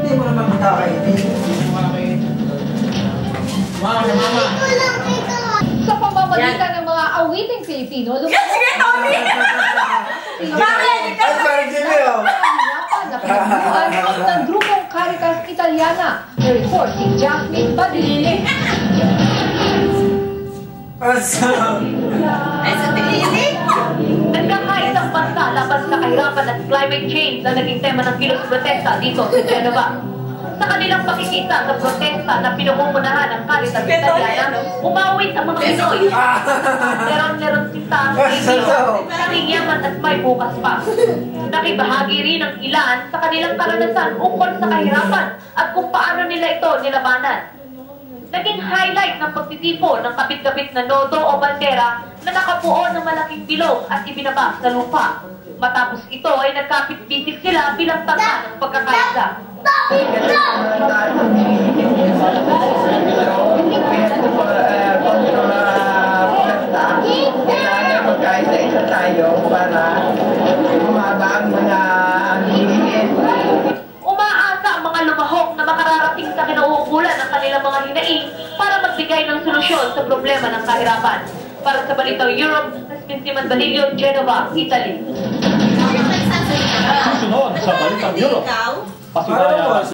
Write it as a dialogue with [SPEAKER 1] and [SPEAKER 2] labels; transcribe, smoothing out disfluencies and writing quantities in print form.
[SPEAKER 1] Hindi mo naman matakainin. Mama.
[SPEAKER 2] Sa pamamagitan ng mga awiting Pilipino, ng grupong Caritas Italiana. Report si Jasmine Badili. Nagkakait ang bansa laban sa kahirapan at climate change na naging tema ng kilos protesta dito sa Genova. Sa kanilang pakikita sa protesta na pinamumunahan ng Caritas Italiana, umawit ang mga Pinoy. Meron sintang yaman at may bukas pa. Nakibahagi rin ang ilan sa kanilang karanasan ukol sa kahirapan at kung paano nila ito nilabanan. Naging highlight ng pagtitipon ng kapit-kapit na nodo o bandera na nakabuo ng malaking bilog at ibinaba sa lupa. Matapos ito ay nagkapit-bisik sila bilang tanda ng pagkakaisa.
[SPEAKER 3] Kailangan magkaisa-isa tayo para umaba ang mga hihingin.
[SPEAKER 2] Umaasa ang mga lumahok na makararating sa kinauukulan ng kanilang mga hinaing para magbigay ng solusyon sa problema ng kahirapan. Para sa Balitang Europe, Jasmine Badilio, Genova, Italy.
[SPEAKER 4] Susunod sa Balitang Europe.